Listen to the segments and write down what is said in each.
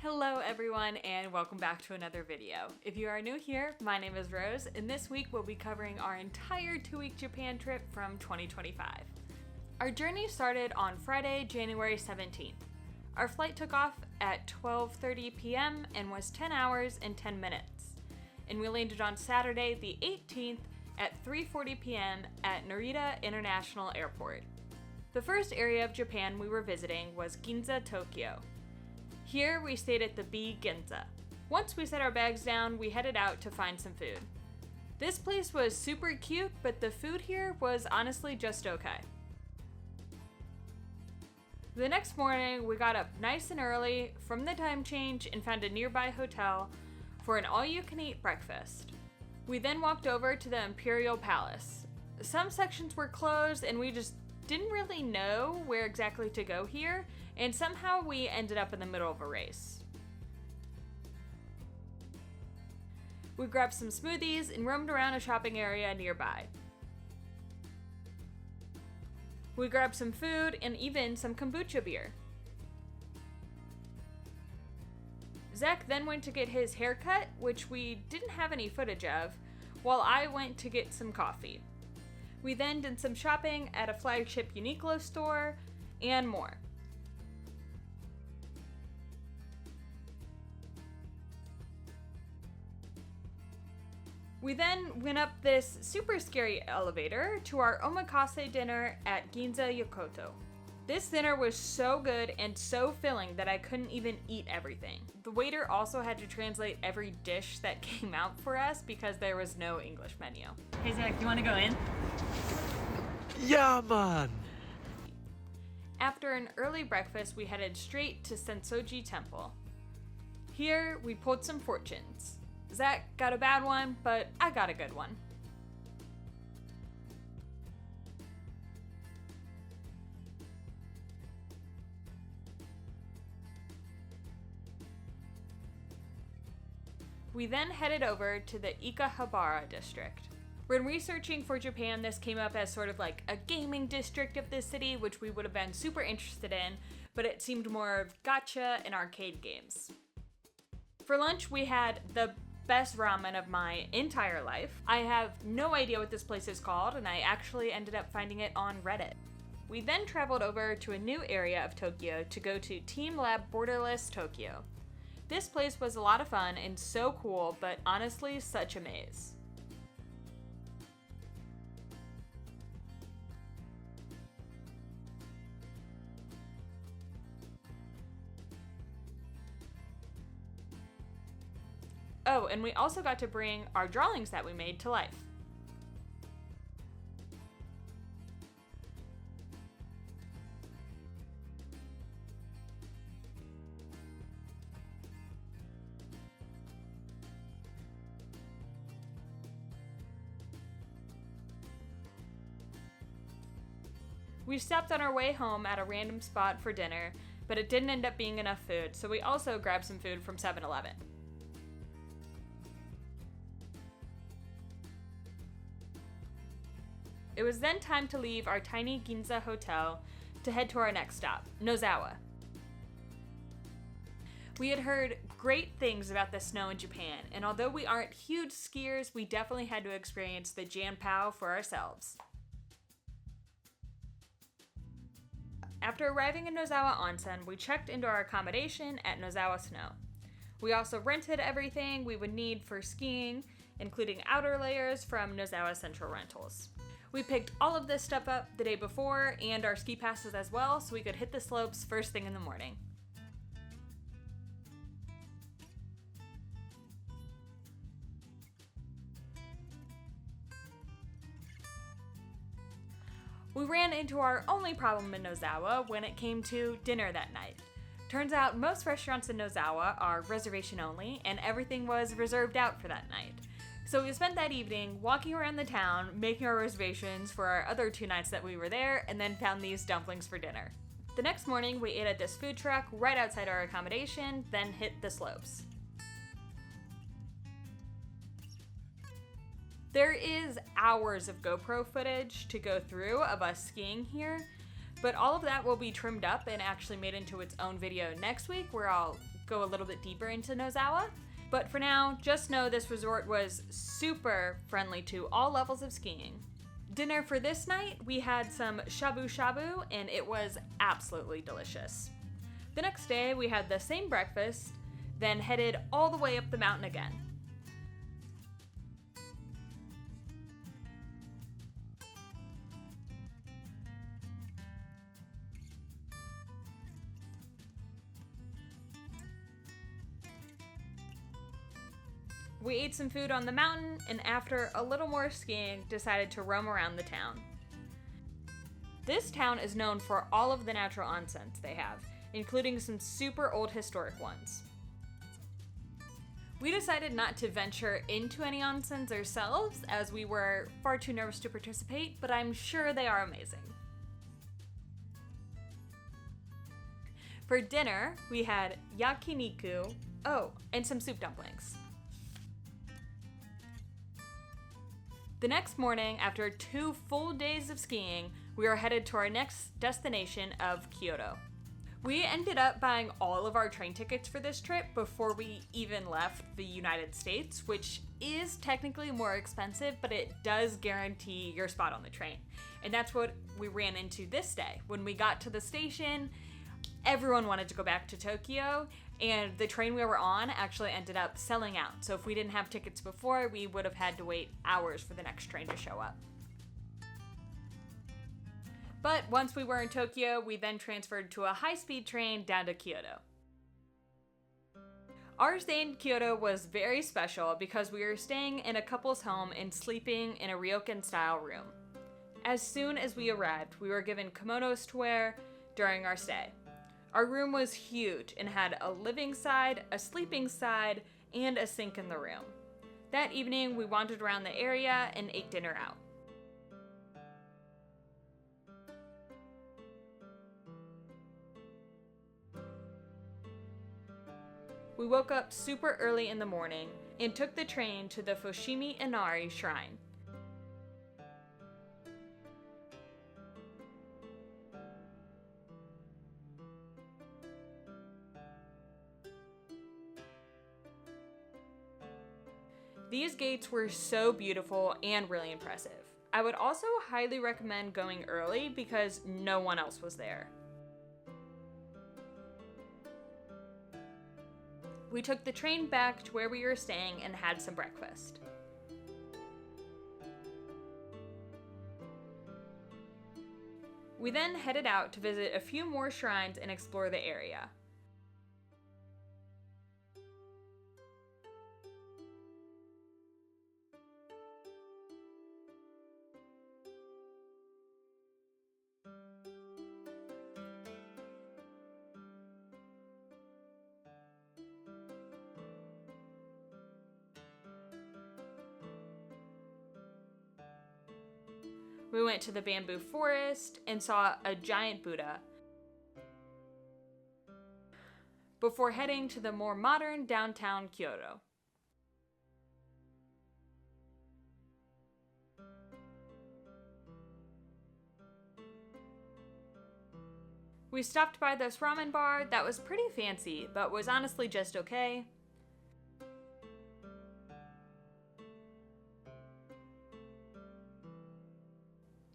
Hello everyone and welcome back to another video. If you are new here, my name is Rose and this week we'll be covering our entire 2-week Japan trip from 2025. Our journey started on Friday, January 17th. Our flight took off at 12:30 p.m. and was 10 hours and 10 minutes. And we landed on Saturday the 18th at 3:40 p.m. at Narita International Airport. The first area of Japan we were visiting was Ginza, Tokyo. Here we stayed at the B Ginza. Once we set our bags down, we headed out to find some food. This place was super cute, but the food here was honestly just okay. The next morning, we got up nice and early from the time change and found a nearby hotel for an all-you-can-eat breakfast. We then walked over to the Imperial Palace. Some sections were closed and we just didn't really know where exactly to go here, and somehow we ended up in the middle of a race. We grabbed some smoothies and roamed around a shopping area nearby. We grabbed some food and even some kombucha beer. Zac then went to get his haircut, which we didn't have any footage of, while I went to get some coffee. We then did some shopping at a flagship Uniqlo store and more. We then went up this super scary elevator to our omakase dinner at Ginza, Kyoto. This dinner was so good and so filling that I couldn't even eat everything. The waiter also had to translate every dish that came out for us because there was no English menu. Hey Zac, do you want to go in? Yeah, man! After an early breakfast, we headed straight to Senso-ji Temple. Here, we pulled some fortunes. Zac got a bad one, but I got a good one. We then headed over to the Akihabara district. When researching for Japan, this came up as sort of like a gaming district of the city, which we would have been super interested in, but it seemed more of gacha and arcade games. For lunch, we had the best ramen of my entire life. I have no idea what this place is called, and I actually ended up finding it on Reddit. We then traveled over to a new area of Tokyo to go to teamLab Borderless Tokyo. This place was a lot of fun and so cool, but honestly, such a maze. Oh, and we also got to bring our drawings that we made to life. We stopped on our way home at a random spot for dinner, but it didn't end up being enough food, so we also grabbed some food from 7-Eleven. It was then time to leave our tiny Ginza hotel to head to our next stop, Nozawa. We had heard great things about the snow in Japan, and although we aren't huge skiers, we definitely had to experience the Japow for ourselves. After arriving in Nozawa Onsen, we checked into our accommodation at Nozawa Snow. We also rented everything we would need for skiing, including outer layers from Nozawa Central Rentals. We picked all of this stuff up the day before and our ski passes as well, so we could hit the slopes first thing in the morning. We ran into our only problem in Nozawa when it came to dinner that night. Turns out most restaurants in Nozawa are reservation only, and everything was reserved out for that night. So we spent that evening walking around the town, making our reservations for our other 2 nights that we were there, and then found these dumplings for dinner. The next morning, we ate at this food truck right outside our accommodation, then hit the slopes. There is hours of GoPro footage to go through of us skiing here, but all of that will be trimmed up and actually made into its own video next week where I'll go a little bit deeper into Nozawa. But for now, just know this resort was super friendly to all levels of skiing. Dinner for this night, we had some Shabushabu, and it was absolutely delicious. The next day, we had the same breakfast, then headed all the way up the mountain again. We ate some food on the mountain, and after a little more skiing, decided to roam around the town. This town is known for all of the natural onsens they have, including some super old historic ones. We decided not to venture into any onsens ourselves, as we were far too nervous to participate, but I'm sure they are amazing. For dinner, we had yakiniku, and some soup dumplings. The next morning, after 2 full days of skiing, we were headed to our next destination of Kyoto. We ended up buying all of our train tickets for this trip before we even left the United States, which is technically more expensive, but it does guarantee your spot on the train. And that's what we ran into this day. When we got to the station, everyone wanted to go back to Tokyo, and the train we were on actually ended up selling out. So if we didn't have tickets before, we would have had to wait hours for the next train to show up. But once we were in Tokyo, we then transferred to a high-speed train down to Kyoto. Our stay in Kyoto was very special because we were staying in a couple's home and sleeping in a Ryokan-style room. As soon as we arrived, we were given kimonos to wear during our stay. Our room was huge and had a living side, a sleeping side, and a sink in the room. That evening, we wandered around the area and ate dinner out. We woke up super early in the morning and took the train to the Fushimi Inari Shrine. These gates were so beautiful and really impressive. I would also highly recommend going early because no one else was there. We took the train back to where we were staying and had some breakfast. We then headed out to visit a few more shrines and explore the area. We went to the bamboo forest and saw a giant Buddha before heading to the more modern downtown Kyoto. We stopped by this ramen bar that was pretty fancy, but was honestly just okay.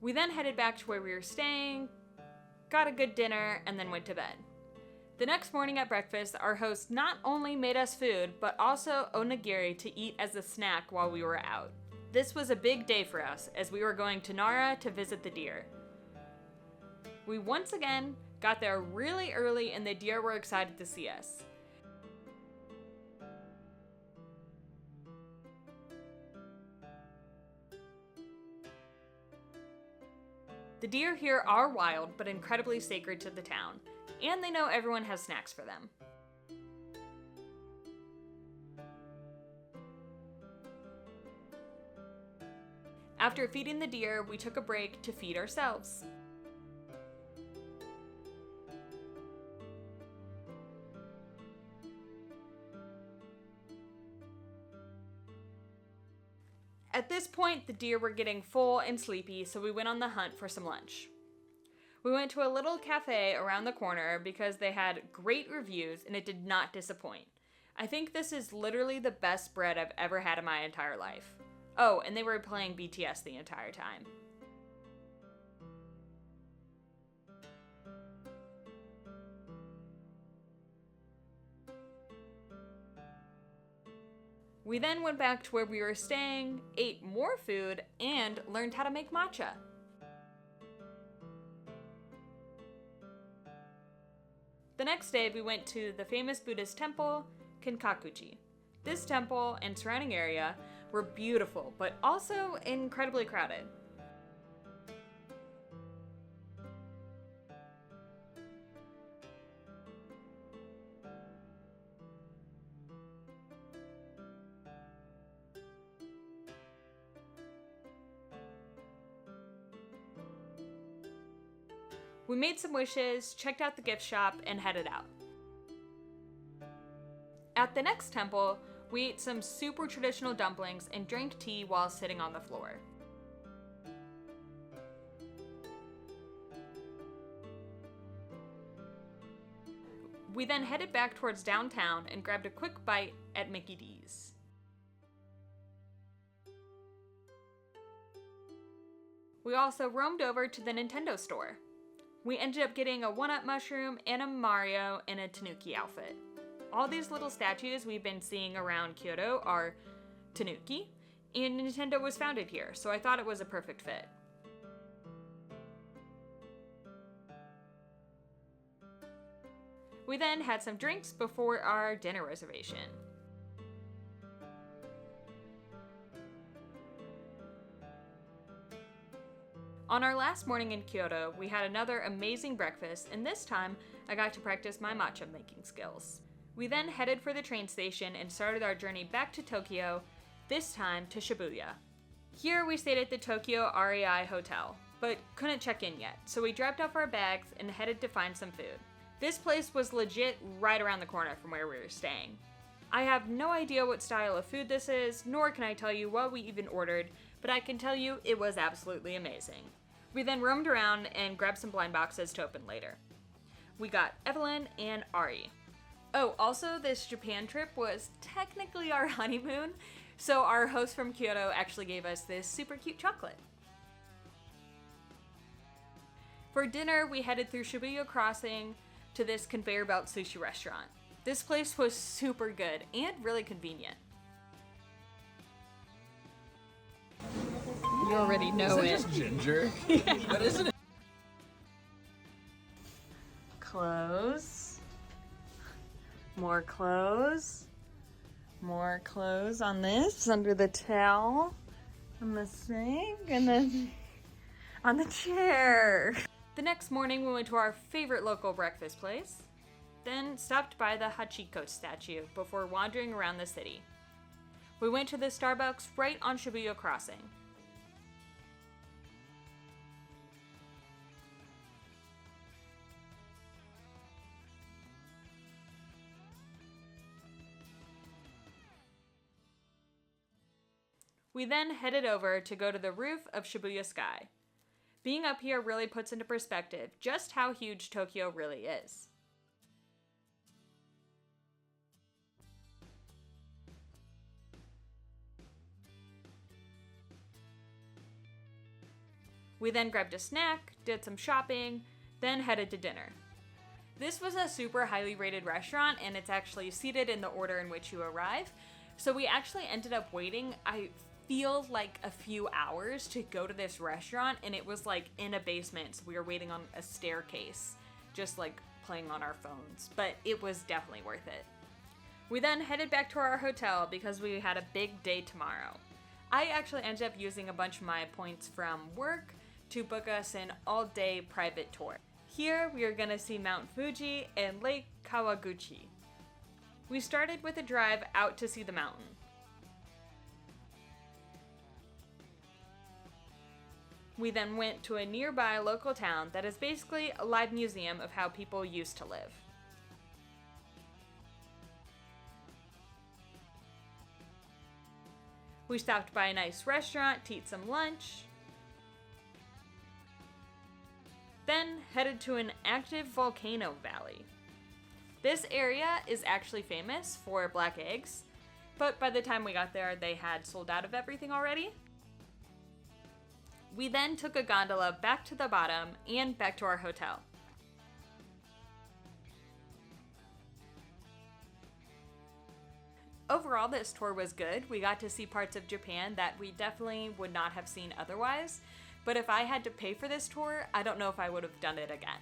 We then headed back to where we were staying, got a good dinner, and then went to bed. The next morning at breakfast, our host not only made us food, but also onigiri to eat as a snack while we were out. This was a big day for us, as we were going to Nara to visit the deer. We once again got there really early, and the deer were excited to see us. The deer here are wild, but incredibly sacred to the town, and they know everyone has snacks for them. After feeding the deer, we took a break to feed ourselves. At this point, the deer were getting full and sleepy, so we went on the hunt for some lunch. We went to a little cafe around the corner because they had great reviews and it did not disappoint. I think this is literally the best bread I've ever had in my entire life. Oh, and they were playing BTS the entire time. We then went back to where we were staying, ate more food, and learned how to make matcha. The next day, we went to the famous Buddhist temple, Kinkaku-ji. This temple and surrounding area were beautiful, but also incredibly crowded. We made some wishes, checked out the gift shop, and headed out. At the next temple, we ate some super traditional dumplings and drank tea while sitting on the floor. We then headed back towards downtown and grabbed a quick bite at Mickey D's. We also roamed over to the Nintendo store. We ended up getting a 1-Up mushroom and a Mario and a Tanuki outfit. All these little statues we've been seeing around Kyoto are Tanuki, and Nintendo was founded here, so I thought it was a perfect fit. We then had some drinks before our dinner reservation. On our last morning in Kyoto, we had another amazing breakfast, and this time I got to practice my matcha making skills. We then headed for the train station and started our journey back to Tokyo, this time to Shibuya. Here we stayed at the Tokyo REI Hotel, but couldn't check in yet, so we dropped off our bags and headed to find some food. This place was legit right around the corner from where we were staying. I have no idea what style of food this is, nor can I tell you what we even ordered, but I can tell you it was absolutely amazing. We then roamed around and grabbed some blind boxes to open later. We got Evelyn and Ari. Oh, also this Japan trip was technically our honeymoon, so our host from Kyoto actually gave us this super cute chocolate. For dinner, we headed through Shibuya Crossing to this conveyor belt sushi restaurant. This place was super good and really convenient. You already know it. Is it just ginger? That isn't it. Clothes. More clothes. More clothes on this, under the towel, on the sink, and then on the chair. The next morning, we went to our favorite local breakfast place, then stopped by the Hachiko statue before wandering around the city. We went to the Starbucks right on Shibuya Crossing. We then headed over to go to the roof of Shibuya Sky. Being up here really puts into perspective just how huge Tokyo really is. We then grabbed a snack, did some shopping, then headed to dinner. This was a super highly rated restaurant, and it's actually seated in the order in which you arrive. So we actually ended up waiting, I feel like a few hours to go to this restaurant, and it was like in a basement, so we were waiting on a staircase, just like playing on our phones, but it was definitely worth it. We then headed back to our hotel because we had a big day tomorrow. I actually ended up using a bunch of my points from work to book us an all-day private tour. Here we are going to see Mount Fuji and Lake Kawaguchi. We started with a drive out to see the mountain. We then went to a nearby local town that is basically a live museum of how people used to live. We stopped by a nice restaurant to eat some lunch, then headed to an active volcano valley. This area is actually famous for black eggs, but by the time we got there, they had sold out of everything already. We then took a gondola back to the bottom and back to our hotel. Overall, this tour was good. We got to see parts of Japan that we definitely would not have seen otherwise, but if I had to pay for this tour, I don't know if I would have done it again.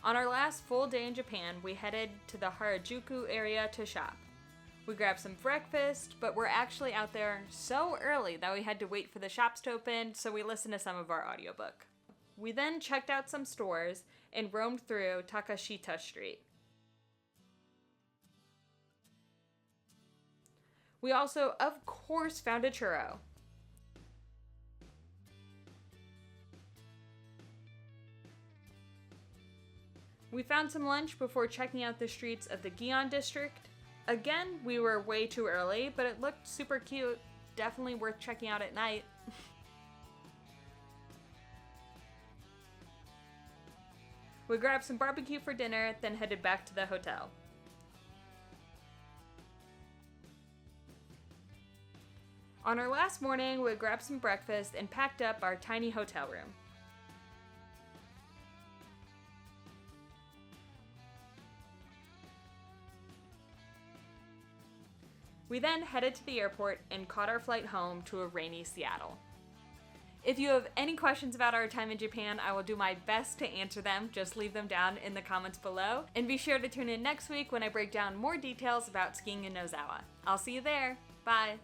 On our last full day in Japan, we headed to the Harajuku area to shop. We grabbed some breakfast, but we're actually out there so early that we had to wait for the shops to open, so we listened to some of our audiobook. We then checked out some stores and roamed through Takeshita Street. We also, of course, found a churro. We found some lunch before checking out the streets of the Gion district. Again, we were way too early, but it looked super cute. Definitely worth checking out at night. We grabbed some barbecue for dinner, then headed back to the hotel. On our last morning, we grabbed some breakfast and packed up our tiny hotel room. We then headed to the airport and caught our flight home to a rainy Seattle. If you have any questions about our time in Japan, I will do my best to answer them. Just leave them down in the comments below. And be sure to tune in next week when I break down more details about skiing in Nozawa. I'll see you there. Bye!